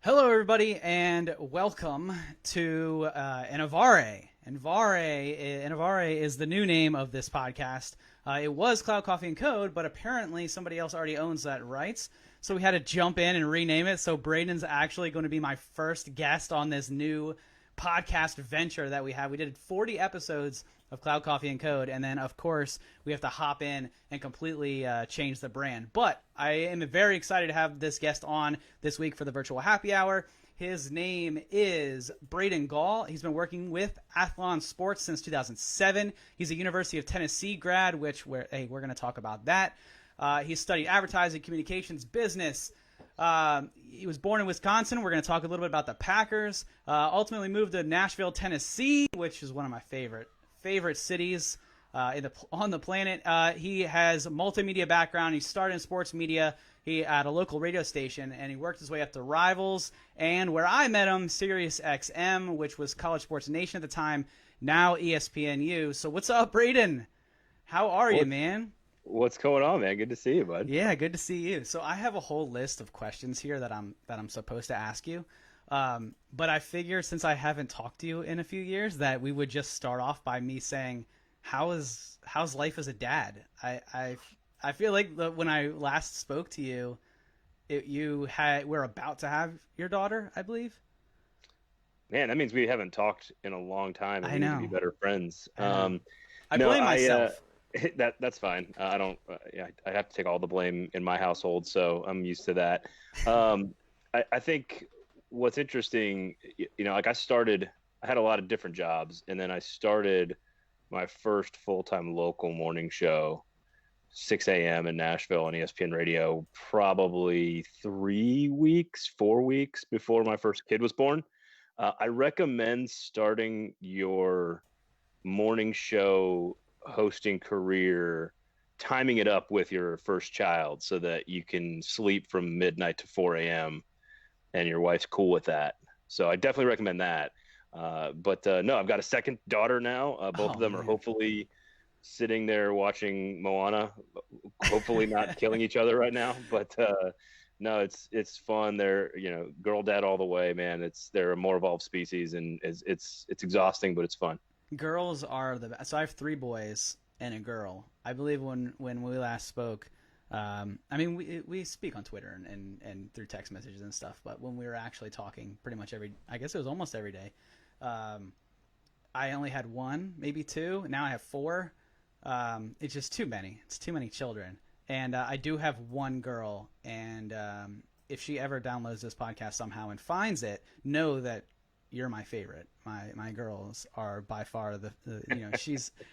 Hello, everybody, and welcome to Inovare. Inovare is the new name of this podcast. It was Cloud Coffee and Code, but apparently somebody else already owns that rights, so we had to jump in and rename it. So Braden's actually going to be my first guest on this new podcast venture that we have. We did 40 episodes of Cloud Coffee and Code, and then of course we have to hop in and completely change the brand. But I am very excited to have this guest on this week for the virtual happy hour. His name is Braden Gall. He's been working with Athlon Sports since 2007. He's a University of Tennessee grad, which we're going to talk about that. He studied advertising, communications, business. He was born in Wisconsin. We're going to talk a little bit about the Packers. Ultimately moved to Nashville, Tennessee, which is one of my favorite cities on the planet. He has a multimedia background. He started in sports media. He at a local radio station, and he worked his way up to Rivals, and where I met him, SiriusXM, which was College Sports Nation at the time, now ESPNU. So what's up, Braden? How are you, man? What's going on, man? Good to see you, bud. Yeah, good to see you. So I have a whole list of questions here that I'm supposed to ask you. But I figure since I haven't talked to you in a few years that we would just start off by me saying, how's life as a dad? I feel like when I last spoke to you, we're about to have your daughter, I believe. Man, that means we haven't talked in a long time. I We know. need to be better friends. I blame myself. That's fine. I don't. I have to take all the blame in my household, so I'm used to that. I think what's interesting, like I had a lot of different jobs, and then I started my first full-time local morning show, 6 a.m. in Nashville on ESPN Radio, probably 4 weeks before my first kid was born. I recommend starting your morning show hosting career, timing it up with your first child so that you can sleep from midnight to 4 a.m. and your wife's cool with that. So I definitely recommend that. But no, I've got a second daughter now. Both of them are hopefully sitting there watching Moana, hopefully not killing each other right now. But no, it's fun. They're girl dad all the way, man. They're a more evolved species, and it's exhausting, but it's fun. Girls are the best. So I have 3 boys and a girl. I believe when we last spoke, we speak on Twitter and through text messages and stuff, but when we were actually talking pretty much I guess it was almost every day, I only had 1, maybe 2. Now I have 4. It's just too many. It's too many children. And I do have 1 girl, and if she ever downloads this podcast somehow and finds it, know that you're my favorite. My girls are by far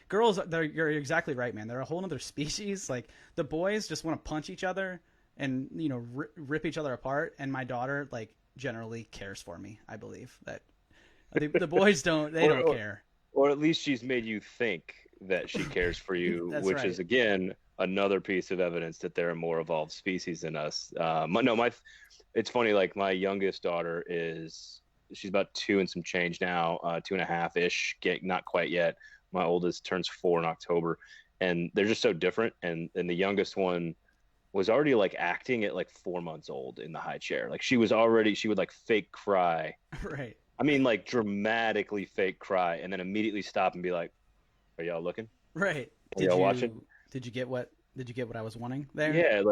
girls. You're exactly right, man. They're a whole other species. Like the boys just want to punch each other and rip each other apart. And my daughter generally cares for me. I believe that the boys don't. They don't care. Or at least she's made you think that she cares for you, which right. is again another piece of evidence that they're a more evolved species than us. It's funny. Like my youngest daughter she's about 2 and some change now, 2.5 ish, not quite yet. My oldest turns 4 in October, and they're just so different. And the youngest one was already acting at 4 months old in the high chair. She would fake cry. Right. I mean, dramatically fake cry, and then immediately stop and be like, "Are y'all looking? Right. Are y'all watching? Did you get what I was wanting there?" Yeah,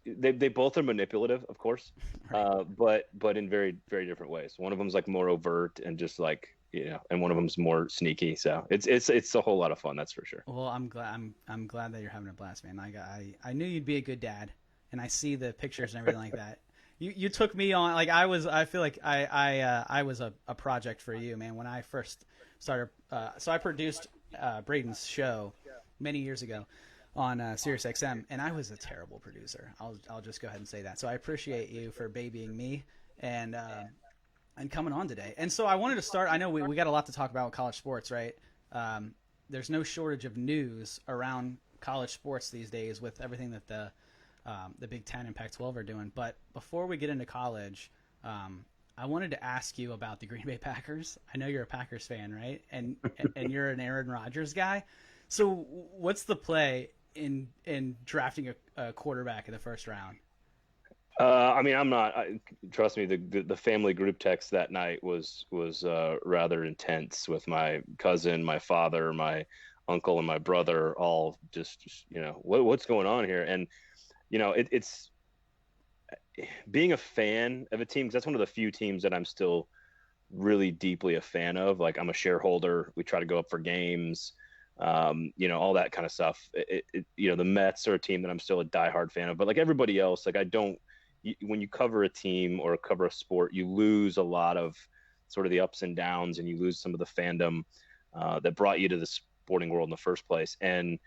they both are manipulative, of course, Right. but in very, very different ways. One of them's more overt and just and one of them's more sneaky. So it's a whole lot of fun, that's for sure. Well, I'm glad that you're having a blast, man. I knew you'd be a good dad, and I see the pictures and everything like that. You took me on I feel like I was a project for you, man. When I first started, so I produced Braden's show many years ago on SiriusXM, and I was a terrible producer. I'll just go ahead and say that. So I appreciate you for babying me and coming on today. And so I wanted to start. I know we got a lot to talk about with college sports, right? There's no shortage of news around college sports these days with everything that the Big Ten and Pac-12 are doing. But before we get into college, I wanted to ask you about the Green Bay Packers. I know you're a Packers fan, right? And you're an Aaron Rodgers guy. So what's the play in drafting a quarterback in the first round? I mean, I'm not. Trust me. The family group text that night was rather intense with my cousin, my father, my uncle, and my brother. All just what's going on here? And it's being a fan of a team, because that's one of the few teams that I'm still really deeply a fan of. Like, I'm a shareholder. We try to go up for games. All that kind of stuff. The Mets are a team that I'm still a diehard fan of. But like everybody else, like I don't. When you cover a team or cover a sport, you lose a lot of sort of the ups and downs, and you lose some of the fandom that brought you to the sporting world in the first place. And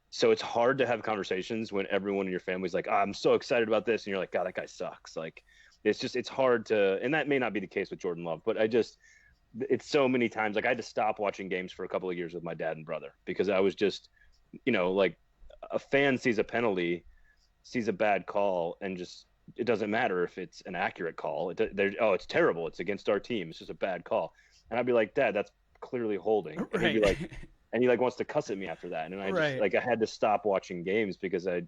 so it's hard to have conversations when everyone in your family's like, I'm so excited about this. And you're like, God, that guy sucks. Like, it's hard to, and that may not be the case with Jordan Love, but it's so many times, like I had to stop watching games for a couple of years with my dad and brother, because I was just, like a fan sees a penalty, sees a bad call, and just, it doesn't matter if it's an accurate call. It's terrible. It's against our team. It's just a bad call. And I'd be like, Dad, that's clearly holding. And he'd be like, and he like wants to cuss at me after that. And I just like, I had to stop watching games because I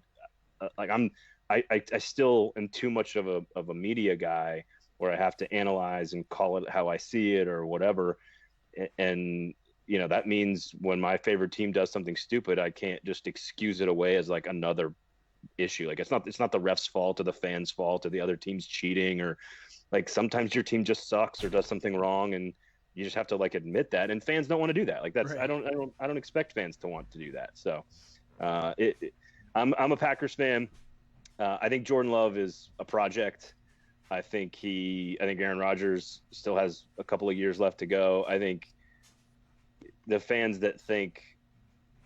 still am too much of a media guy where I have to analyze and call it how I see it or whatever. And, that means when my favorite team does something stupid, I can't just excuse it away as like another issue. Like it's not the ref's fault or the fans' fault or the other team's cheating, or like sometimes your team just sucks or does something wrong, and you just have to like admit that. And fans don't want to do that. Like that's right. I don't expect fans to want to do that. So I'm a Packers fan. I think Jordan Love is a project. I think Aaron Rodgers still has a couple of years left to go. I think the fans that think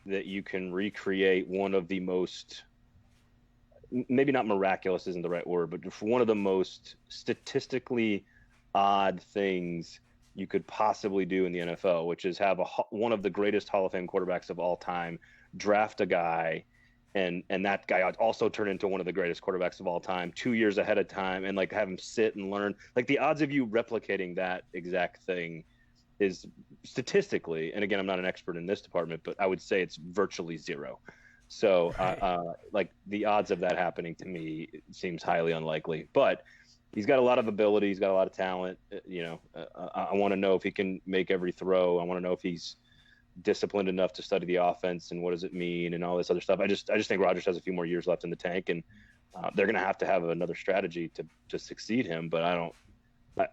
that you can recreate one of the most, maybe not miraculous isn't the right word, but one of the most statistically odd things you could possibly do in the NFL, which is have one of the greatest Hall of Fame quarterbacks of all time, draft a guy, and that guy also turn into one of the greatest quarterbacks of all time 2 years ahead of time, and like have him sit and learn. Like the odds of you replicating that exact thing is statistically, and again, I'm not an expert in this department, but I would say it's virtually zero. So like the odds of that happening to me seems highly unlikely, but he's got a lot of ability. He's got a lot of talent. I want to know if he can make every throw. I want to know if he's disciplined enough to study the offense and what does it mean and all this other stuff. I just think Rodgers has a few more years left in the tank, and they're going to have another strategy to succeed him. But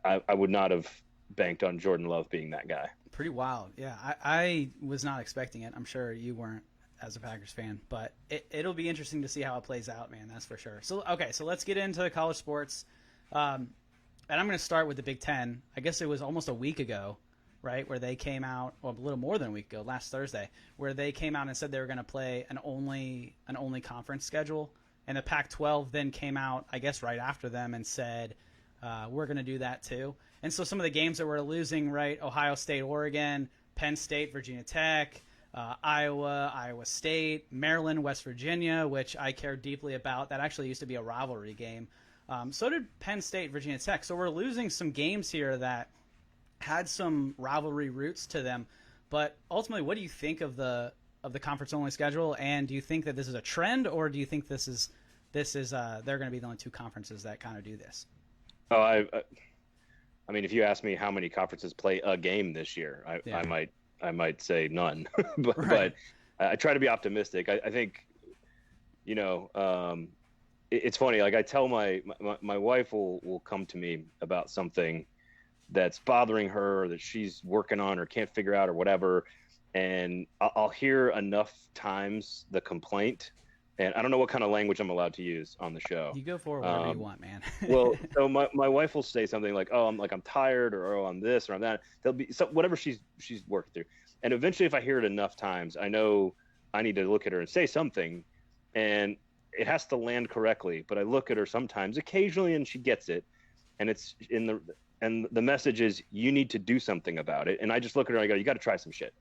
I would not have banked on Jordan Love being that guy. Pretty wild. Yeah. I was not expecting it. I'm sure you weren't as a Packers fan, but it'll be interesting to see how it plays out, man. That's for sure. So, okay. So let's get into the college sports. And I'm going to start with the Big Ten. I guess it was almost a week ago, right, where they came out, well, a little more than a week ago, last Thursday, where they came out and said they were going to play an only conference schedule. And the Pac-12 then came out, I guess, right after them and said, we're going to do that too. And so some of the games that we're losing, right, Ohio State, Oregon, Penn State, Virginia Tech, Iowa, Iowa State, Maryland, West Virginia, which I care deeply about. That actually used to be a rivalry game. So did Penn State, Virginia Tech. So we're losing some games here that had some rivalry roots to them. But ultimately, what do you think of the conference-only schedule? And do you think that this is a trend, or do you think this is they're going to be the only two conferences that kind of do this? Oh, I mean, if you ask me how many conferences play a game this year, I might say none. but I try to be optimistic. I think, it's funny. Like I tell my wife will come to me about something that's bothering her, or that she's working on or can't figure out or whatever, and I'll hear enough times the complaint. And I don't know what kind of language I'm allowed to use on the show. You go for whatever you want, man. Well, so my wife will say something like, "Oh, I'm tired," or "Oh, I'm this," or "I'm that." There'll be whatever she's working through. And eventually, if I hear it enough times, I know I need to look at her and say something, and it has to land correctly. But I look at her sometimes, occasionally, and she gets it, and it's the message is, you need to do something about it. And I just look at her and I go, you got to try some shit.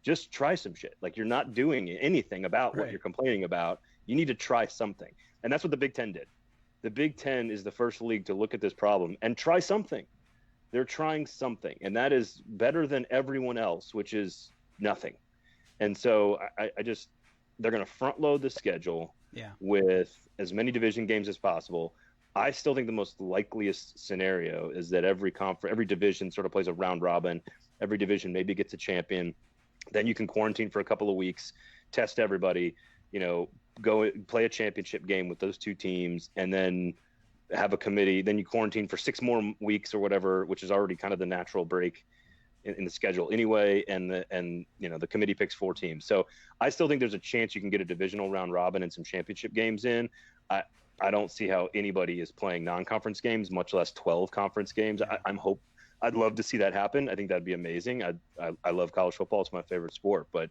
Just try some shit. Like, you're not doing anything about what you're complaining about. You need to try something. And that's what the Big Ten did. The Big Ten is the first league to look at this problem and try something. They're trying something. And that is better than everyone else, which is nothing. And so they're going to front load the schedule with as many division games as possible. I still think the most likeliest scenario is that every division sort of plays a round robin. Every division maybe gets a champion. Then you can quarantine for a couple of weeks, test everybody, go play a championship game with those two teams, and then have a committee. Then you quarantine for 6 more weeks or whatever, which is already kind of the natural break in the schedule anyway. And the committee picks 4 teams. So I still think there's a chance you can get a divisional round robin and some championship games in. I don't see how anybody is playing non-conference games, much less 12 conference games. I'd love to see that happen. I think that'd be amazing. I love college football. It's my favorite sport. But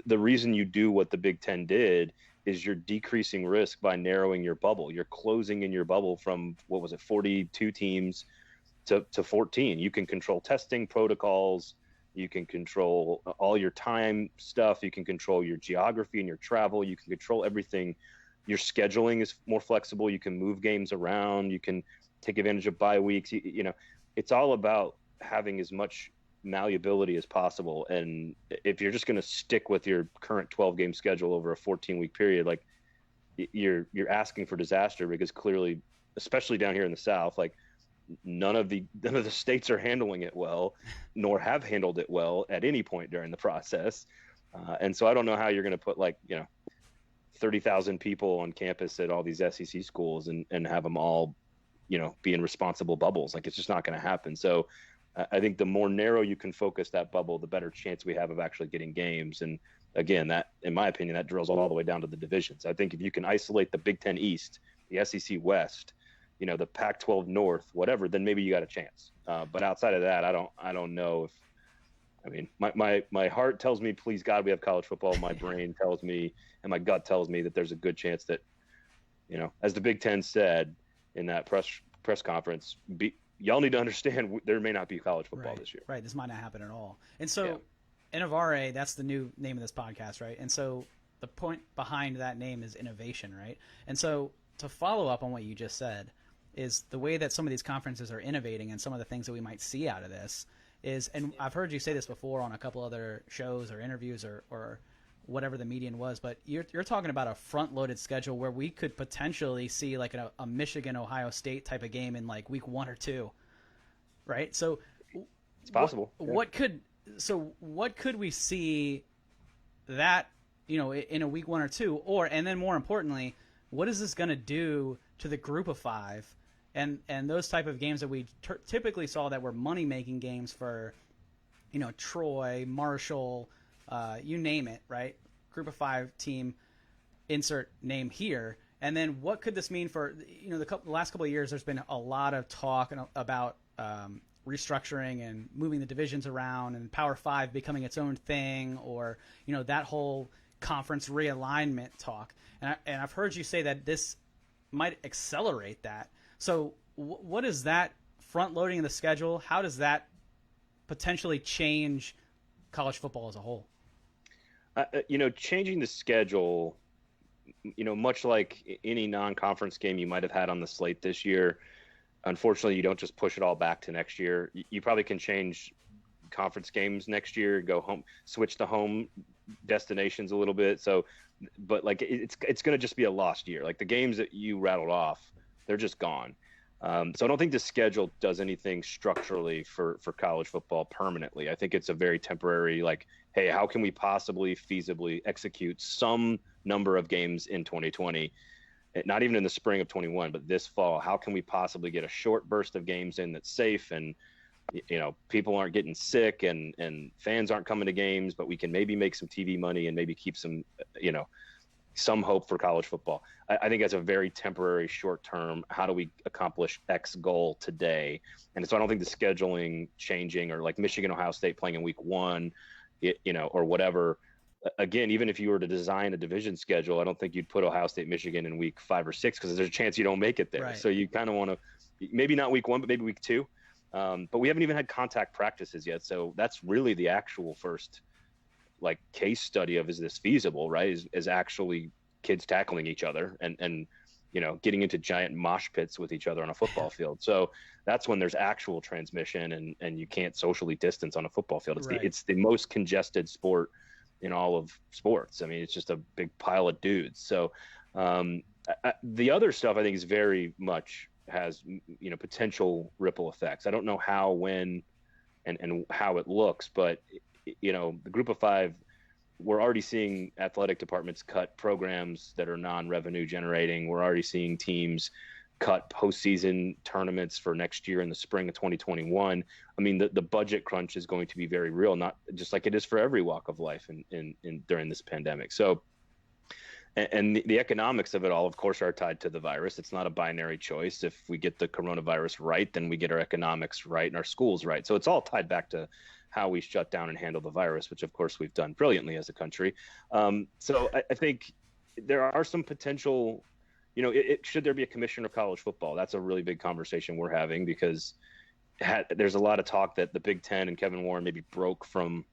the reason you do what the Big Ten did is you're decreasing risk by narrowing your bubble. You're closing in your bubble from, 42 teams to 14. You can control testing protocols. You can control all your time stuff. You can control your geography and your travel. You can control everything. Your scheduling is more flexible. You can move games around. You can take advantage of bye weeks. It's all about having as much malleability as possible. And if you're just going to stick with your current 12-game schedule over a 14-week period, like you're asking for disaster, because clearly, especially down here in the South, like none of the states are handling it well, nor have handled it well at any point during the process. And so I don't know how you're going to put 30,000 people on campus at all these SEC schools and have them all, be in responsible bubbles. Like, it's just not going to happen. So I think the more narrow you can focus that bubble, the better chance we have of actually getting games. And again, that, in my opinion, that drills all the way down to the divisions. I think if you can isolate the Big Ten East, the SEC West, the Pac-12 North, whatever, then maybe you got a chance. But outside of that, I don't know if, my heart tells me, please God, we have college football. My brain tells me, and my gut tells me that there's a good chance that, as the Big Ten said in that press conference, y'all need to understand there may not be college football this year. Right. This might not happen at all. And so Inovare, that's the new name of this podcast, right? And so the point behind that name is innovation, right? And so to follow up on what you just said is the way that some of these conferences are innovating, and some of the things that we might see out of this is, and I've heard you say this before on a couple other shows or interviews or whatever the median was, but you're talking about a front-loaded schedule where we could potentially see like a Michigan-Ohio State type of game in like week 1 or 2, right? So it's possible. What could we see that, in a week 1 or 2, and then more importantly, what is this going to do to the group of 5 and those type of games that we typically saw that were money-making games for, Troy, Marshall, you name it, right? Group of 5 team, insert name here. And then what could this mean for, the last couple of years, there's been a lot of talk about restructuring and moving the divisions around and Power 5 becoming its own thing, or, that whole conference realignment talk. And I've heard you say that this might accelerate that. So what is that front loading of the schedule? How does that potentially change college football as a whole? Changing the schedule, much like any non-conference game you might have had on the slate this year, unfortunately, you don't just push it all back to next year. You probably can change conference games next year, go home, switch the home destinations a little bit. So, but like it's going to just be a lost year. Like the games that you rattled off, they're just gone. So I don't think the schedule does anything structurally for college football permanently. I think it's a very temporary, like, hey, how can we possibly feasibly execute some number of games in 2020? Not even in the spring of 21, but this fall, how can we possibly get a short burst of games in that's safe and, people aren't getting sick and fans aren't coming to games, but we can maybe make some TV money and maybe keep some, some hope for college football. I think that's a very temporary short term. How do we accomplish X goal today? And so I don't think the scheduling changing, or like Michigan, Ohio State playing in week 1, or whatever. Again, even if you were to design a division schedule, I don't think you'd put Ohio State, Michigan in week 5 or 6, because there's a chance you don't make it there. Right. So you kind of want to, maybe not week 1, but maybe week 2. But we haven't even had contact practices yet. So that's really the actual first like case study of, is this feasible, right? Is actually kids tackling each other and getting into giant mosh pits with each other on a football field. So that's when there's actual transmission and you can't socially distance on a football field. It's the most congested sport in all of sports. I mean, it's just a big pile of dudes. So The other stuff I think is very much has, potential ripple effects. I don't know how, when, and how it looks, but the group of five, we're already seeing athletic departments cut programs that are non-revenue generating. We're already seeing teams cut postseason tournaments for next year in the spring of 2021. I mean, the budget crunch is going to be very real, not just like it is for every walk of life in during this pandemic. So, and the economics of it all, of course, are tied to the virus. It's not a binary choice. If we get the coronavirus right, then we get our economics right and our schools right. So it's all tied back to how we shut down and handle the virus, which of course we've done brilliantly as a country. So I think there are some potential, should there be a commissioner of college football? That's a really big conversation we're having, because there's a lot of talk that the Big Ten and Kevin Warren maybe broke from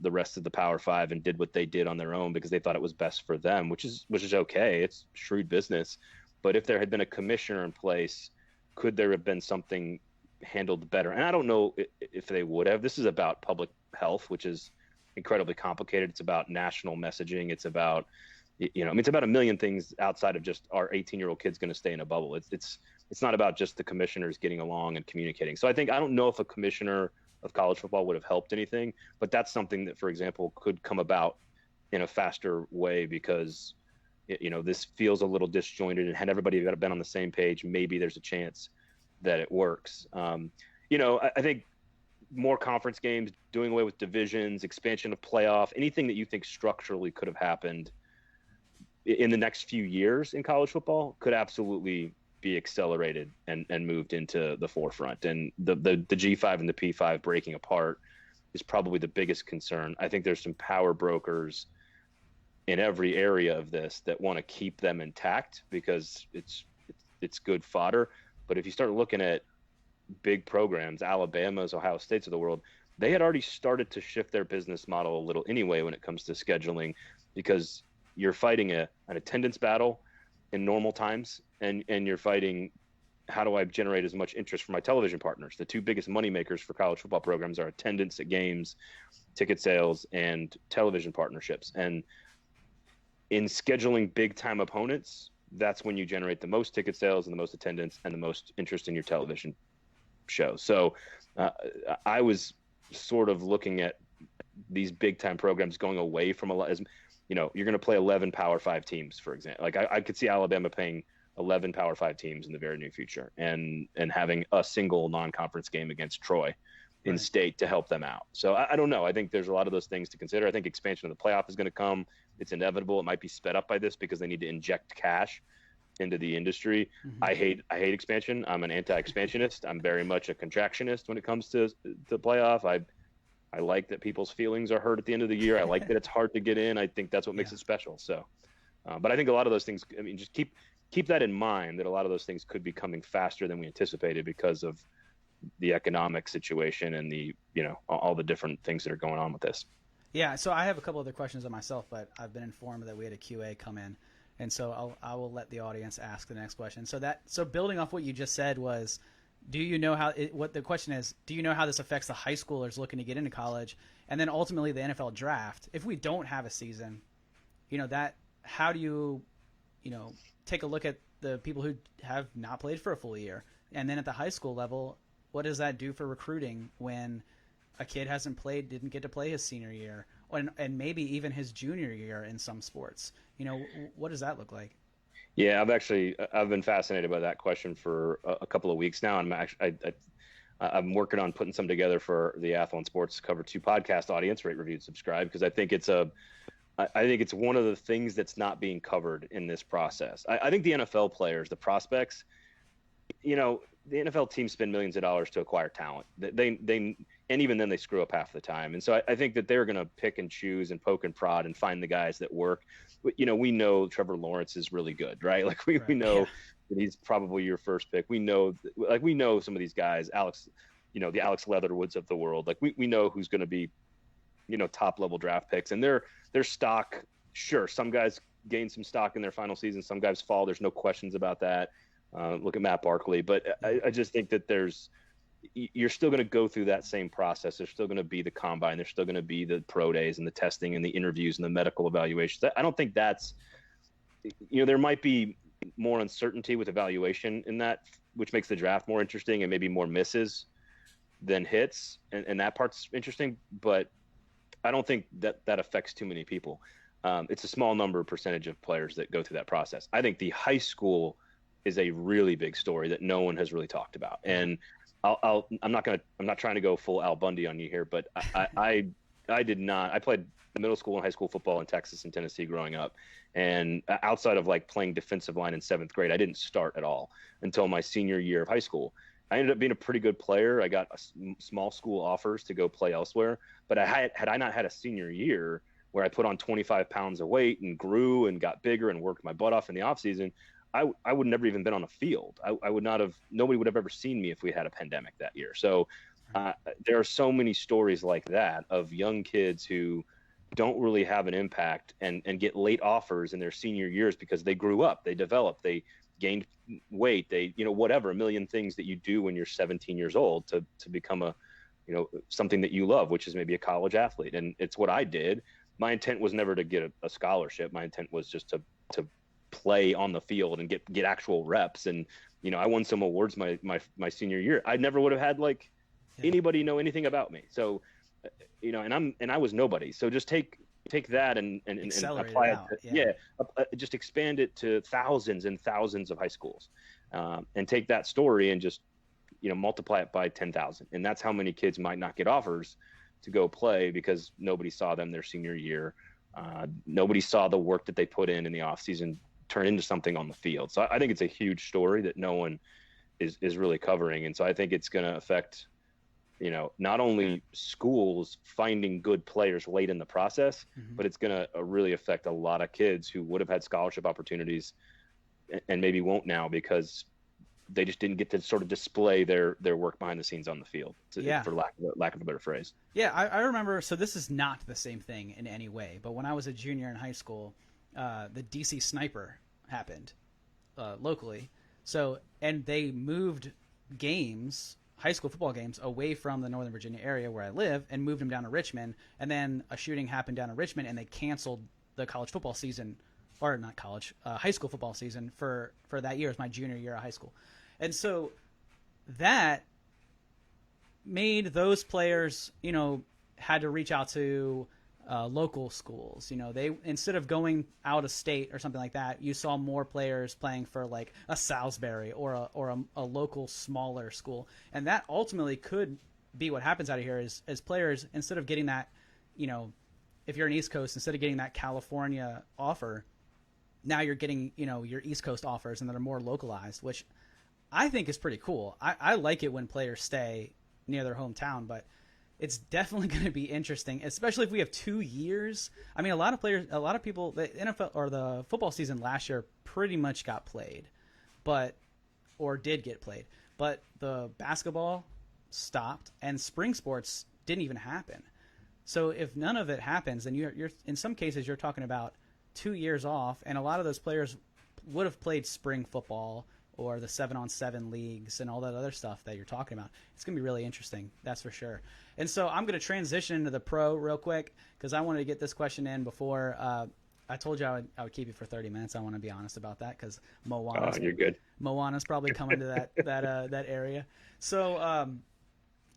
the rest of the Power Five and did what they did on their own because they thought it was best for them, which is okay. It's shrewd business. But if there had been a commissioner in place, could there have been something handled better? And I don't know if they would have. This is about public health, which is incredibly complicated. It's about national messaging. It's about, it's about a million things outside of just our 18-year-old kid's going to stay in a bubble. It's not about just the commissioners getting along and communicating. So I don't know if a commissioner of college football would have helped anything, but that's something that, for example, could come about in a faster way, because this feels a little disjointed, and had everybody been on the same page, maybe there's a chance that it works. I think more conference games, doing away with divisions, expansion of playoff, anything that you think structurally could have happened in the next few years in college football could absolutely be accelerated and moved into the forefront. And the G5 and the P5 breaking apart is probably the biggest concern. I think there's some power brokers in every area of this that want to keep them intact because it's good fodder. But if you start looking at big programs, Alabama's, Ohio State's of the world, they had already started to shift their business model a little anyway when it comes to scheduling, because you're fighting an attendance battle in normal times, and you're fighting, how do I generate as much interest for my television partners? The two biggest money makers for college football programs are attendance at games, ticket sales, and television partnerships. And in scheduling big time opponents, that's when you generate the most ticket sales and the most attendance and the most interest in your television show. So I was sort of looking at these big time programs going away from you're going to play 11 Power 5 teams, for example. Like I could see Alabama paying 11 Power 5 teams in the very near future and having a single non-conference game against Troy in state to help them out. So I don't know. I think there's a lot of those things to consider. I think expansion of the playoff is going to come. It's inevitable. It might be sped up by this because they need to inject cash into the industry. Mm-hmm. I hate expansion. I'm an anti-expansionist. I'm very much a contractionist when it comes to the playoff. I like that people's feelings are hurt at the end of the year. I like that it's hard to get in. I think that's what makes it special. So, but I think a lot of those things, just keep that in mind, that a lot of those things could be coming faster than we anticipated because of the economic situation and the, all the different things that are going on with this. Yeah. So I have a couple other questions on myself, but I've been informed that we had a QA come in. And so I will let the audience ask the next question. So building off what you just said was, do you know how what the question is, do you know how this affects the high schoolers looking to get into college? And then ultimately the NFL draft, if we don't have a season, how do you take a look at the people who have not played for a full year? And then at the high school level, what does that do for recruiting when a kid didn't get to play his senior year, and maybe even his junior year in some sports? What does that look like? Yeah, I've been fascinated by that question for a couple of weeks now. And I'm working on putting some together for the Athlon Sports Cover 2 podcast audience. Rate, review, subscribe, because I think it's one of the things that's not being covered in this process. I think the NFL players, the prospects, the NFL teams spend millions of dollars to acquire talent. And even then they screw up half the time. And so I think that they're going to pick and choose and poke and prod and find the guys that work. We know Trevor Lawrence is really good, right? Like we know that he's probably your first pick. We know some of these guys, Alex, the Alex Leatherwoods of the world. Like we know who's going to be, top level draft picks, and their stock. Sure, some guys gain some stock in their final season. Some guys fall. There's no questions about that. Look at Matt Barkley. But I just think that you're still going to go through that same process. There's still going to be the combine. There's still going to be the pro days and the testing and the interviews and the medical evaluations. I don't think that's there might be more uncertainty with evaluation in that, which makes the draft more interesting, and maybe more misses than hits. And that part's interesting, but I don't think that affects too many people. It's a small percentage of players that go through that process. I think the high school is a really big story that no one has really talked about. And I'm not trying to go full Al Bundy on you here, but I played middle school and high school football in Texas and Tennessee growing up. And outside of like playing defensive line in 7th grade, I didn't start at all until my senior year of high school. I ended up being a pretty good player. I got small school offers to go play elsewhere, but had I not had a senior year where I put on 25 pounds of weight and grew and got bigger and worked my butt off in the off season, I would never even been on a field. I would not have, nobody would have ever seen me if we had a pandemic that year. So there are so many stories like that of young kids who don't really have an impact and get late offers in their senior years because they grew up, they developed, they gained weight, they, whatever, a million things that you do when you're 17 years old to become a, something that you love, which is maybe a college athlete. And it's what I did. My intent was never to get a scholarship. My intent was just to play on the field and get actual reps. And, I won some awards my senior year. I never would have had anybody know anything about me. So, and I was nobody. So just take that and apply it. Just expand it to thousands and thousands of high schools, and take that story and just, multiply it by 10,000. And that's how many kids might not get offers to go play because nobody saw them their senior year. Nobody saw the work that they put in the off season turn into something on the field. So I think it's a huge story that no one is really covering. And so I think it's going to affect, not only schools finding good players late in the process, but it's going to really affect a lot of kids who would have had scholarship opportunities and maybe won't now because they just didn't get to sort of display their work behind the scenes on the field, for lack of a better phrase. Yeah, I remember. So this is not the same thing in any way, but when I was a junior in high school, the DC Sniper happened locally. So, and they moved games, high school football games, away from the Northern Virginia area where I live and moved them down to Richmond. And then a shooting happened down in Richmond, and they canceled the college football season, or not college, high school football season for that year. It was my junior year of high school. And so that made those players, had to reach out to local schools. They, instead of going out of state or something like that, you saw more players playing for like a Salisbury or a local smaller school. And that ultimately could be what happens out of here is as players, instead of getting that, if you're an East Coast, instead of getting that California offer, now you're getting, your East Coast offers and that are more localized, which I think is pretty cool. I like it when players stay near their hometown, but it's definitely going to be interesting, especially if we have 2 years. I mean, a lot of people, the NFL or the football season last year pretty much got played, or did get played, but the basketball stopped and spring sports didn't even happen. So if none of it happens, then you're in some cases you're talking about 2 years off, and a lot of those players would have played spring football or the 7-on-7 leagues and all that other stuff that you're talking about. It's going to be really interesting, that's for sure. And so I'm going to transition into the pro real quick because I wanted to get this question in before I told you I would keep you for 30 minutes. I want to be honest about that because you're good. Moana's probably coming to that area. So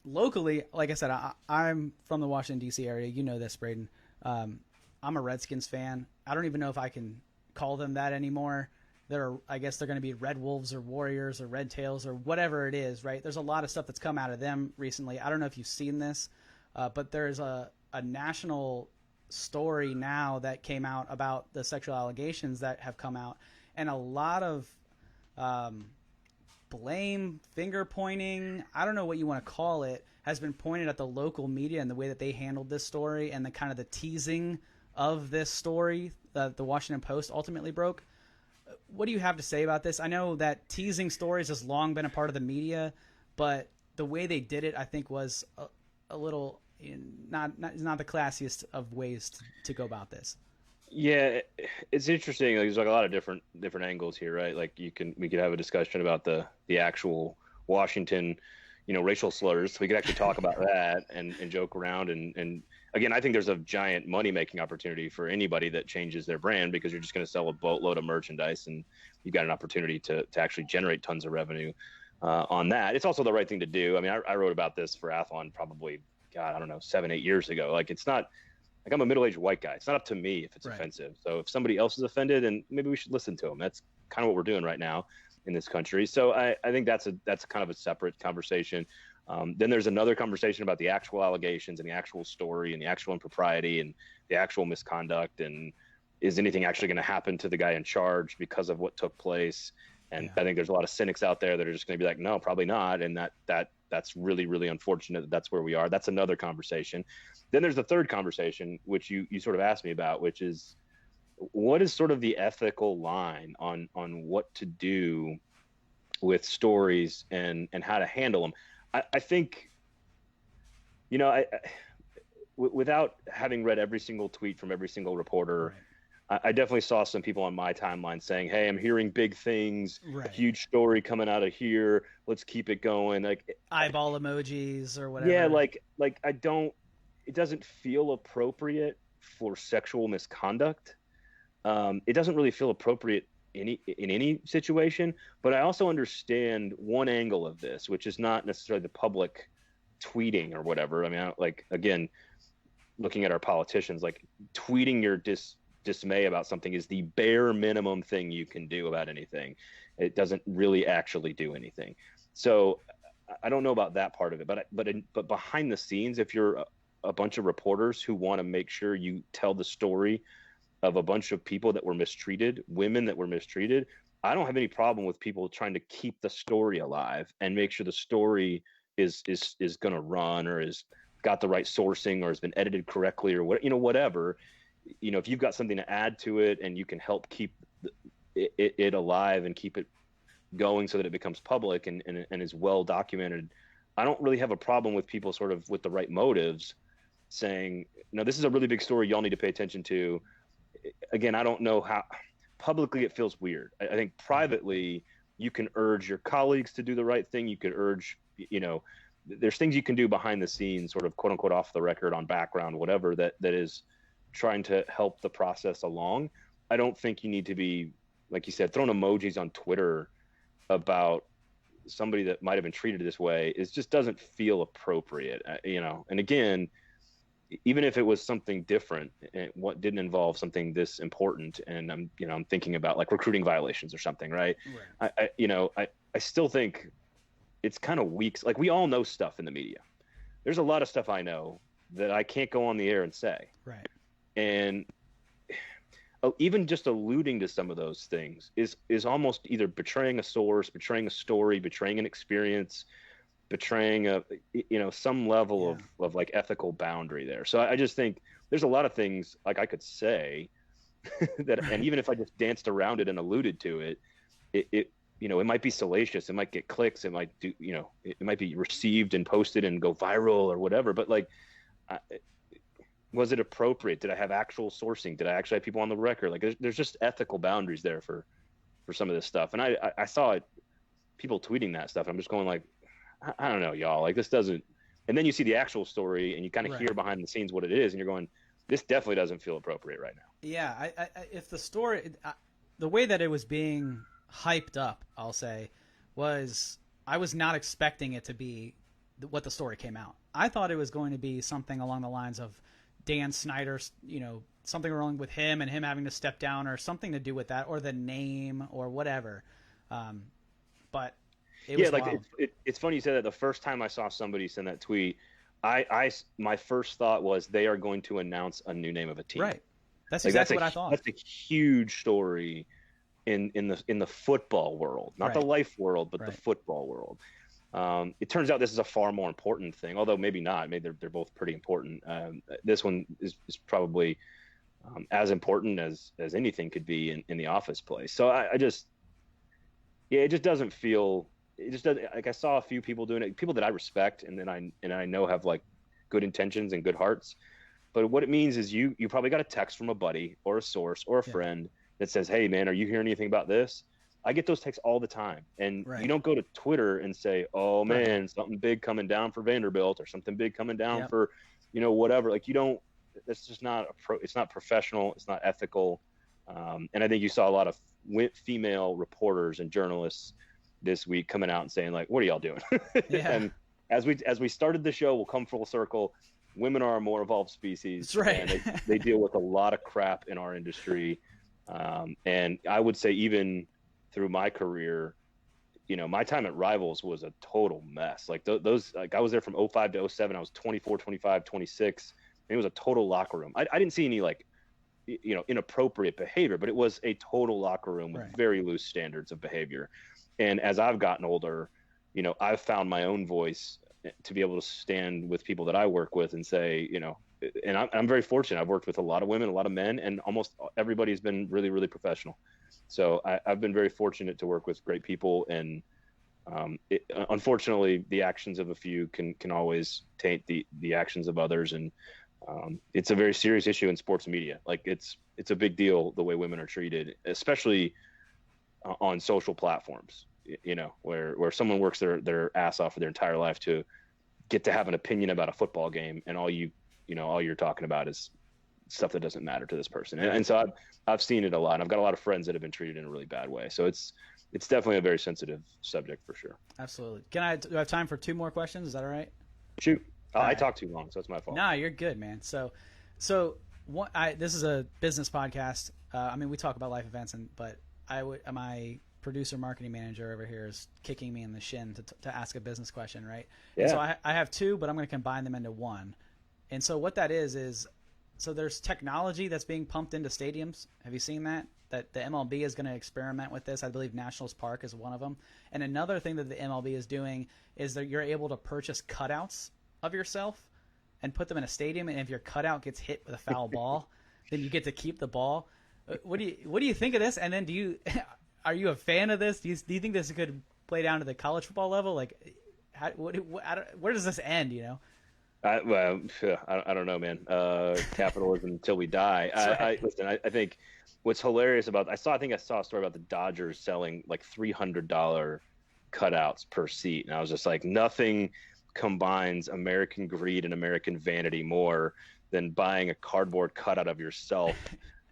locally, like I said, I'm from the Washington, D.C. area. You know this, Braden. I'm a Redskins fan. I don't even know if I can call them that anymore. I guess they're going to be Red Wolves or Warriors or Red Tails or whatever it is, right? There's a lot of stuff that's come out of them recently. I don't know if you've seen this, but there's a national story now that came out about the sexual allegations that have come out, and a lot of blame, finger pointing, I don't know what you want to call it, has been pointed at the local media and the way that they handled this story and the kind of the teasing of this story that the Washington Post ultimately broke. What do you have to say about this? I know that teasing stories has long been a part of the media, but the way they did it, I think, was a little not the classiest of ways to go about this. Yeah, it's interesting. There's like a lot of different angles here, right? Like we could have a discussion about the actual Washington, racial slurs. We could actually talk about that and joke around and again, I think there's a giant money-making opportunity for anybody that changes their brand, because you're just going to sell a boatload of merchandise, and you've got an opportunity to actually generate tons of revenue on that. It's also the right thing to do. I mean, I wrote about this for Athlon probably, God, I don't know, 7-8 years ago. Like, it's not like I'm a middle-aged white guy. It's not up to me if it's offensive. So if somebody else is offended, and maybe we should listen to them. That's kind of what we're doing right now in this country. So I think that's kind of a separate conversation. Then there's another conversation about the actual allegations and the actual story and the actual impropriety and the actual misconduct, and is anything actually going to happen to the guy in charge because of what took place? And I think there's a lot of cynics out there that are just going to be like, no, probably not. And that's really, really unfortunate that that's where we are. That's another conversation. Then there's the third conversation, which you sort of asked me about, which is, what is sort of the ethical line on what to do with stories and how to handle them? I think, without having read every single tweet from every single reporter, I definitely saw some people on my timeline saying, hey, I'm hearing big things, huge story coming out of here. Let's keep it going. Like eyeball emojis or whatever. Yeah. Like it doesn't feel appropriate for sexual misconduct. It doesn't really feel appropriate in any situation, but I also understand one angle of this, which is not necessarily the public tweeting or whatever. I mean, again, looking at our politicians, like tweeting your dismay about something is the bare minimum thing you can do about anything. It doesn't really actually do anything. So I don't know about that part of it, but behind the scenes, if you're a bunch of reporters who want to make sure you tell the story of a bunch of people that were mistreated, women that were mistreated, I don't have any problem with people trying to keep the story alive and make sure the story is going to run, or is got the right sourcing, or has been edited correctly, or whatever. If you've got something to add to it and you can help keep it alive and keep it going so that it becomes public and is well documented, I don't really have a problem with people sort of with the right motives saying, no, this is a really big story y'all need to pay attention to. Again, I don't know how publicly it feels weird. I think privately you can urge your colleagues to do the right thing. You could urge, there's things you can do behind the scenes, sort of quote unquote off the record, on background, whatever, that is trying to help the process along. I don't think you need to be, like you said, throwing emojis on Twitter about somebody that might have been treated this way. It just doesn't feel appropriate, and again, even if it was something different, what didn't involve something this important, and I'm thinking about like recruiting violations or something, right? I still think it's kind of weak. Like, we all know stuff in the media. There's a lot of stuff I know that I can't go on the air and say. Right. And even just alluding to some of those things is almost either betraying a source, betraying a story, betraying an experience, betraying some level of like ethical boundary there. So I just think there's a lot of things like I could say that, and even if I just danced around it and alluded to it, it might be salacious, it might get clicks, it might do, it might be received and posted and go viral or whatever. But like, was it appropriate? Did I have actual sourcing? Did I actually have people on the record? Like, there's just ethical boundaries there for some of this stuff. And I saw it, people tweeting that stuff. I'm just going like, I don't know, y'all, like, this doesn't. And then you see the actual story and you kind of hear behind the scenes what it is, and you're going, this definitely doesn't feel appropriate right now. Yeah. If the story, the way that it was being hyped up, I'll say, I was not expecting it to be what the story came out. I thought it was going to be something along the lines of Dan Schneider, something wrong with him and him having to step down, or something to do with that, or the name or whatever. But it was wild. It's funny you said that. The first time I saw somebody send that tweet, my first thought was they are going to announce a new name of a team. Right. That's exactly what I thought. That's a huge story in the football world, not the life world, but the football world. It turns out this is a far more important thing, although maybe not. Maybe they're both pretty important. This one is probably as important as anything could be in the office place. So it just doesn't feel. It just doesn't. Like, I saw a few people doing it, people that I respect and I know have like good intentions and good hearts. But what it means is you probably got a text from a buddy or a source or a friend that says, "Hey man, are you hearing anything about this?" I get those texts all the time, and you don't go to Twitter and say, "Oh man, something big coming down for Vanderbilt," or something big coming down for whatever. Like, you don't. That's just not it's not professional. It's not ethical. And I think you saw a lot of female reporters and journalists this week coming out and saying, like, what are y'all doing? Yeah. And as we started the show, we'll come full circle. Women are a more evolved species. That's right. And they deal with a lot of crap in our industry. And I would say even through my career, my time at Rivals was a total mess. Like those, like I was there from 05 to 07. I was 24, 25, 26. And it was a total locker room. I didn't see any inappropriate behavior, but it was a total locker room with very loose standards of behavior. And as I've gotten older, I've found my own voice to be able to stand with people that I work with and say, and I'm very fortunate. I've worked with a lot of women, a lot of men, and almost everybody's been really, really professional. So I've been very fortunate to work with great people. And unfortunately, the actions of a few can always taint the actions of others. And it's a very serious issue in sports media. Like it's a big deal the way women are treated, especially on social platforms, where someone works their ass off for their entire life to get to have an opinion about a football game, and all you're talking about is stuff that doesn't matter to this person. And so I've seen it a lot. And I've got a lot of friends that have been treated in a really bad way. So it's definitely a very sensitive subject for sure. Absolutely. Do I have time for 2 more questions? Is that all right? Shoot. I right. talk too long, so it's my fault. Nah, you're good, man. So this is a business podcast. We talk about life events, but my producer marketing manager over here is kicking me in the shin to ask a business question, right? Yeah. And so I have 2, but I'm going to combine them into 1. And so what that is so there's technology that's being pumped into stadiums. Have you seen that? That the MLB is going to experiment with this. I believe Nationals Park is one of them. And another thing that the MLB is doing is that you're able to purchase cutouts of yourself and put them in a stadium. And if your cutout gets hit with a foul ball, then you get to keep the ball. What do you think of this? And then are you a fan of this? Do you think this could play down to the college football level? Like, where does this end? I don't know, man. Capitalism until we die. Listen, I think what's hilarious about I think I saw a story about the Dodgers selling like $300 cutouts per seat, and I was just like, nothing combines American greed and American vanity more than buying a cardboard cutout of yourself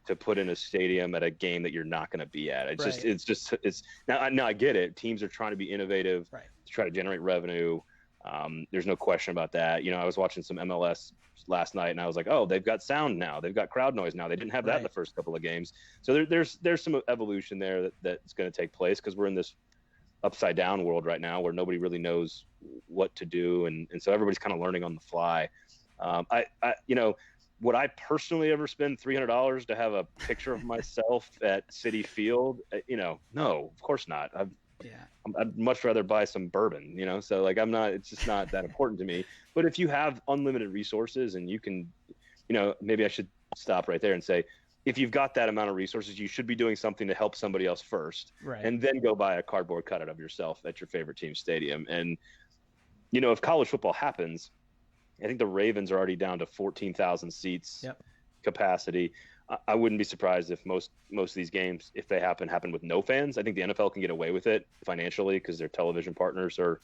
to put in a stadium at a game that you're not going to be at. It's now I get it. Teams are trying to be innovative to try to generate revenue. There's no question about that. I was watching some MLS last night and I was like, oh, they've got sound now. They've got crowd noise now. They didn't have that in the first couple of games. So there's some evolution there that's going to take place because we're in this upside down world right now where nobody really knows what to do. And so everybody's kind of learning on the fly. Would I personally ever spend $300 to have a picture of myself at Citi Field? No, of course not. I'd much rather buy some bourbon, so like it's just not that important to me. But if you have unlimited resources and you can, maybe I should stop right there and say, if you've got that amount of resources, you should be doing something to help somebody else first, and then go buy a cardboard cutout of yourself at your favorite team stadium. And, if college football happens, I think the Ravens are already down to 14,000 seats capacity. I wouldn't be surprised if most of these games, if they happen with no fans. I think the NFL can get away with it financially because their television partners are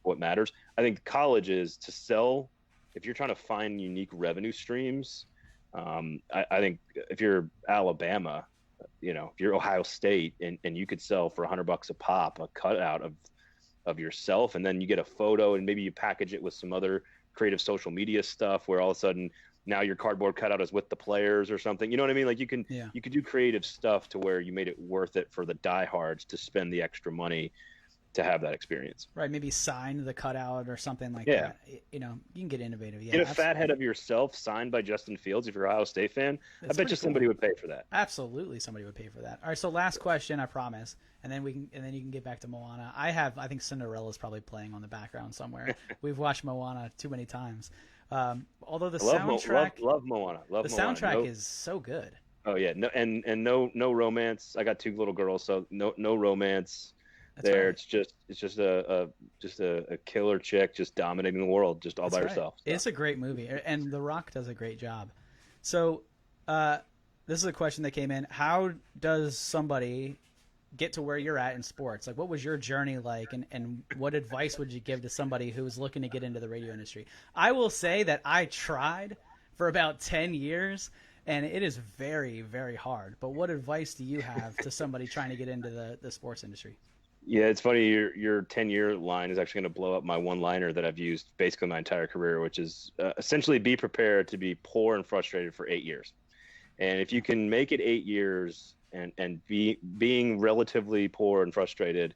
what matters. I think college is to sell. If you're trying to find unique revenue streams, I think if you're Alabama, if you're Ohio State and you could sell for $100 a pop a cutout of yourself, and then you get a photo and maybe you package it with some other creative social media stuff where all of a sudden now your cardboard cutout is with the players or something. You know what I mean? Like you could do creative stuff to where you made it worth it for the diehards to spend the extra money to have that experience. Right. Maybe sign the cutout or something like that. You can get innovative. Yeah. Get a fat head of yourself signed by Justin Fields if you're an Ohio State fan. I bet you somebody would pay for that. Absolutely, somebody would pay for that. All right. So last question, I promise, and then you can get back to Moana. I think Cinderella's probably playing on the background somewhere. We've watched Moana too many times. Although the soundtrack, love Moana. The soundtrack is so good. Oh yeah, no romance. I got 2 little girls, so no romance. That's there, right. It's just a killer chick just dominating the world, just all by herself. So. It's a great movie, and The Rock does a great job. So, this is a question that came in: how does somebody get to where you're at in sports? Like, what was your journey like, and what advice would you give to somebody who was looking to get into the radio industry? I will say that I tried for about 10 years, and it is very, very hard. But what advice do you have to somebody trying to get into the sports industry? Yeah, it's funny. Your 10-year line is actually going to blow up my one-liner that I've used basically my entire career, which is essentially be prepared to be poor and frustrated for 8 years. And if you can make it 8 years and being relatively poor and frustrated,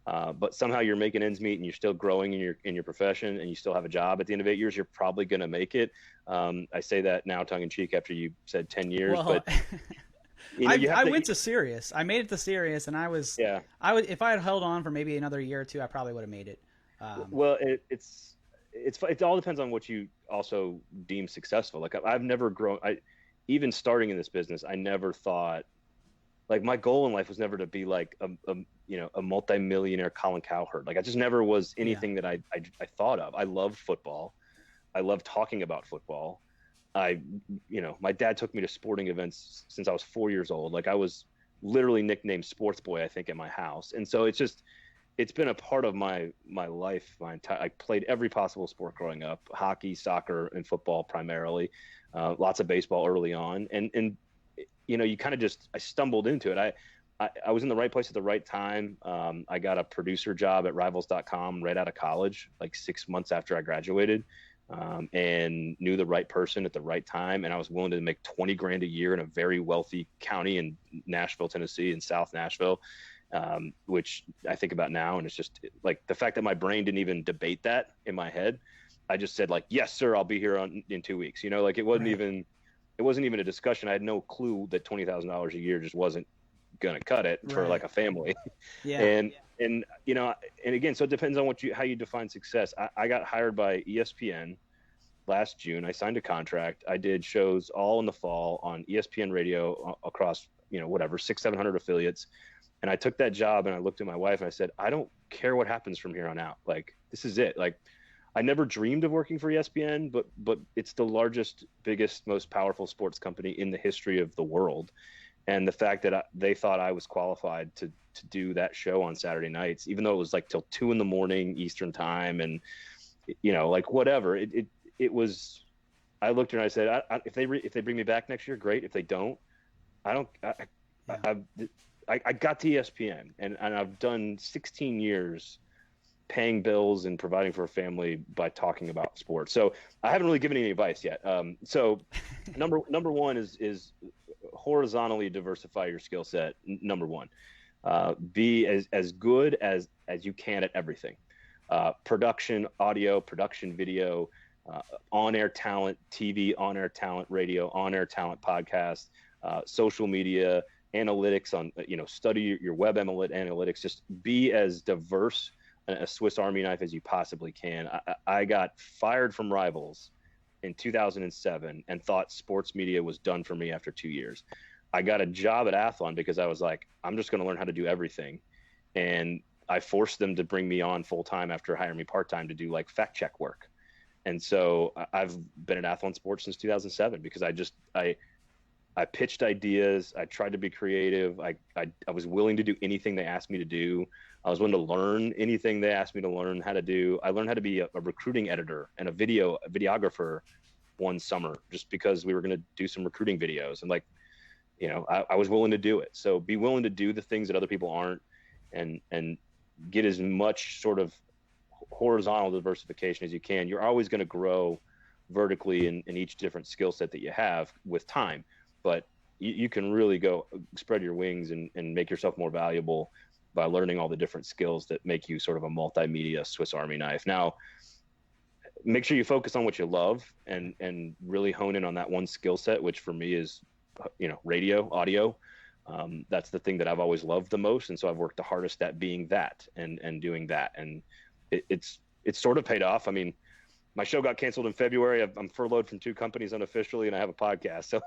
but somehow you're making ends meet and you're still growing in your profession and you still have a job at the end of 8 years, you're probably going to make it. I say that now tongue in cheek after you said 10 years, well, but you know, I went to Sirius. I made it to Sirius, and I was if I had held on for maybe another year or two, I probably would have made it. Well, it all depends on what you also deem successful. Like I've never grown. Even starting in this business, I never thought, like, my goal in life was never to be like a multimillionaire Colin Cowherd. Like I just never was anything that I thought of. I loved football. I loved talking about football. My dad took me to sporting events since I was 4 years old. Like I was literally nicknamed Sports Boy, I think, at my house. And so it's been a part of my life. I played every possible sport growing up: hockey, soccer, and football primarily. Lots of baseball early on, and you kind of I stumbled into it. I was in the right place at the right time. I got a producer job at Rivals.com right out of college, like 6 months after I graduated. And knew the right person at the right time. And I was willing to make $20,000 a year in a very wealthy county in Nashville, Tennessee, in South Nashville, which I think about now. And it's just like the fact that my brain didn't even debate that in my head. I just said, like, yes, sir, I'll be here in 2 weeks. Like it wasn't even a discussion. I had no clue that $20,000 a year just wasn't going to cut it for like a family. Yeah. And again, so it depends on how you define success. I got hired by ESPN last June. I signed a contract. I did shows all in the fall on ESPN radio across, 600-700 affiliates. And I took that job and I looked at my wife and I said, I don't care what happens from here on out. Like, this is it. Like, I never dreamed of working for ESPN, but it's the largest, biggest, most powerful sports company in the history of the world. And the fact that they thought I was qualified to do that show on Saturday nights, even though it was like till 2 a.m. Eastern time, and like whatever, it was. I looked at her and I said, if they bring me back next year, great. If they don't, I don't. I got to ESPN, and I've done 16 years paying bills and providing for a family by talking about sports. So I haven't really given any advice yet. So number one is horizontally diversify your skill set. Number one, be as good as you can at everything. Production audio, production video, on-air talent, TV, on-air talent, radio, on-air talent, podcast, social media, analytics on, study your web analytics. Just be as diverse a Swiss Army knife as you possibly can. I got fired from Rivals in 2007 and thought sports media was done for me after 2 years. I got a job at Athlon because I was like, I'm just going to learn how to do everything. And I forced them to bring me on full time after hiring me part time to do like fact check work. And so I've been at Athlon Sports since 2007 because I pitched ideas. I tried to be creative. I was willing to do anything they asked me to do. I was willing to learn anything they asked me to learn how to do. I learned how to be a recruiting editor and a videographer one summer just because we were going to do some recruiting videos. And I was willing to do it. So be willing to do the things that other people aren't, and get as much sort of horizontal diversification as you can. You're always going to grow vertically in each different skill set that you have with time. But you can really go spread your wings and make yourself more valuable by learning all the different skills that make you sort of a multimedia Swiss Army knife. Now, make sure you focus on what you love and really hone in on that one skill set, which for me is, radio, audio. That's the thing that I've always loved the most. And so I've worked the hardest at being that and doing that. And it's sort of paid off. I mean, my show got canceled in February. I'm furloughed from 2 companies unofficially, and I have a podcast. So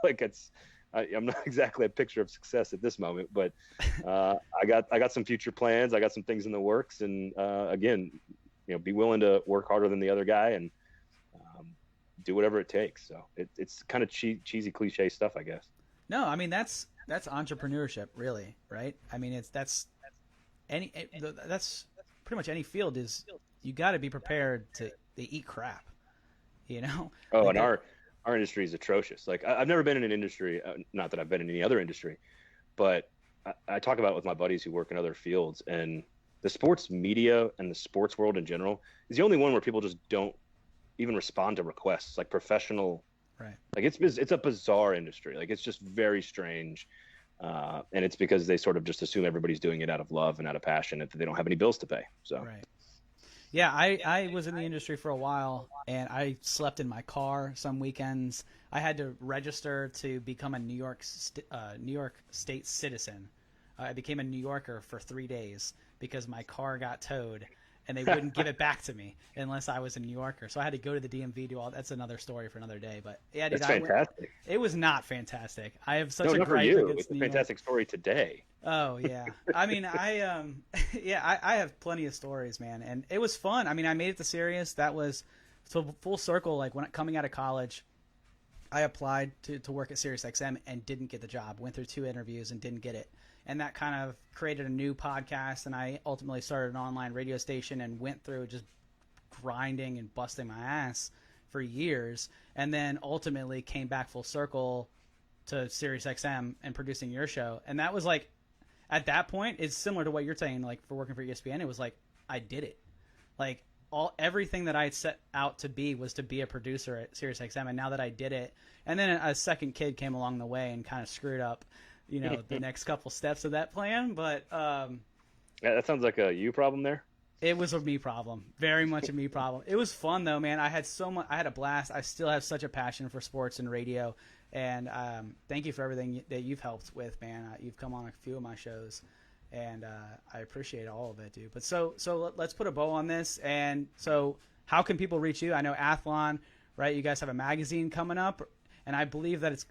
I'm not exactly a picture of success at this moment, but I got some future plans. I got some things in the works, and again, be willing to work harder than the other guy and do whatever it takes. So it's kind of cheesy cliche stuff, I guess. No, I mean, that's entrepreneurship, really, right? I mean, that's pretty much any field is you got to be prepared to eat crap, you know? Oh, Like and our industry is atrocious. Like I've never been in an industry, not that I've been in any other industry, but I talk about it with my buddies who work in other fields, and the sports media and the sports world in general is the only one where people just don't even respond to requests, like professional. right. Like it's a bizarre industry. Like it's just very strange. And it's because they sort of just assume everybody's doing it out of love and out of passion, and that they don't have any bills to pay. So, Right. Yeah, I was in the industry for a while, and I slept in my car some weekends. I had to register to become a New York State citizen. I became a New Yorker for 3 days because my car got towed, and they wouldn't give it back to me unless I was a New Yorker. So I had to go to the DMV, do all. That's another story for another day. But yeah, dude, it's fantastic. It was not fantastic. I have such No, a not for gripe you. against It's a New fantastic story today. Oh yeah. I mean, I have plenty of stories, man, and it was fun. I mean, I made it to Sirius. That was full circle. Like coming out of college, I applied to work at SiriusXM and didn't get the job. Went through 2 interviews and didn't get it. And that kind of created a new podcast, and I ultimately started an online radio station and went through just grinding and busting my ass for years, and then ultimately came back full circle to SiriusXM and producing your show. And that was like, at that point, it's similar to what you're saying, like for working for ESPN, it was like, I did it. Like everything that I had set out to be was to be a producer at SiriusXM, and now that I did it, and then a second kid came along the way and kind of screwed up, the next couple steps of that plan. But Yeah, that sounds like a you problem there. it was a me problem, very much a me problem. It was fun though, man. I had a blast. I still have such a passion for sports and radio, and thank you for everything that you've helped with, man. You've come on a few of my shows, and I appreciate all of it, dude. But so let's put a bow on this. And so, how can people reach you? I know Athlon, right? You guys have a magazine coming up, and I believe that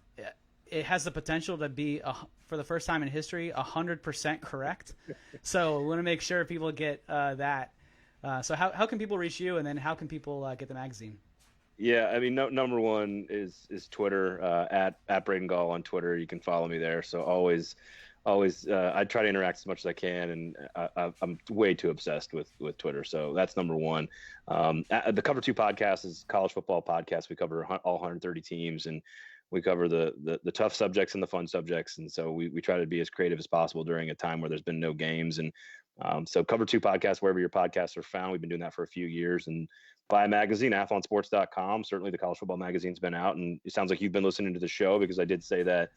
it has the potential to be, for the first time in history, 100% correct. So we want to make sure people get that. So how can people reach you, and then how can people get the magazine? Yeah, I mean, number one is Twitter, at Braden Gall on Twitter. You can follow me there. So always, I try to interact as much as I can, and I'm way too obsessed with Twitter. So that's number one. The Cover 2 podcast is a college football podcast. We cover all 130 teams, and we cover the tough subjects and the fun subjects. And so we try to be as creative as possible during a time where there's been no games. And so Cover 2 podcast, wherever your podcasts are found. We've been doing that for a few years. And buy a magazine, athlonsports.com. Certainly the college football magazine's been out, and it sounds like you've been listening to the show, because I did say that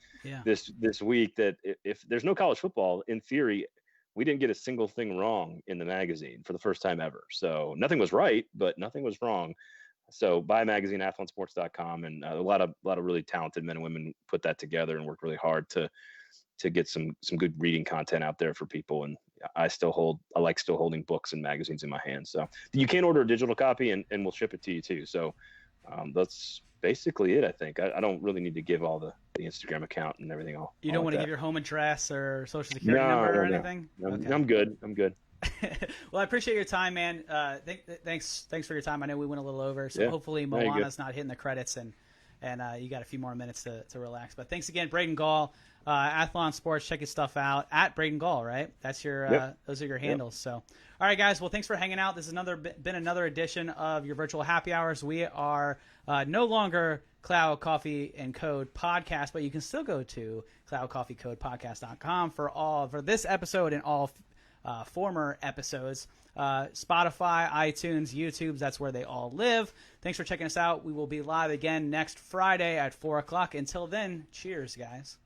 this week that if there's no college football, in theory, we didn't get a single thing wrong in the magazine for the first time ever. So nothing was right, but nothing was wrong. So buy a magazine, athlonsports.com, and a lot of really talented men and women put that together and work really hard to get some good reading content out there for people. And I like still holding books and magazines in my hands. So you can order a digital copy, and we'll ship it to you too. So that's basically it, I think. I don't really need to give all the Instagram account and everything. You don't want to give your home address or social security number or anything? No. Okay. I'm good. Well, I appreciate your time, man. Thanks for your time. I know we went a little over, so hopefully Moana's not hitting the credits, and you got a few more minutes to relax. But thanks again, Braden Gall, Athlon Sports. Check his stuff out at Braden Gall, right? That's your those are your handles. So, all right, guys. Well, thanks for hanging out. This has been another edition of your virtual happy hours. We are no longer Cloud Coffee and Code Podcast, but you can still go to cloudcoffeecodepodcast.com for this episode and all former episodes. Spotify, iTunes, YouTube, that's where they all live. Thanks for checking us out. We will be live again next Friday at 4 o'clock. Until then, cheers, guys.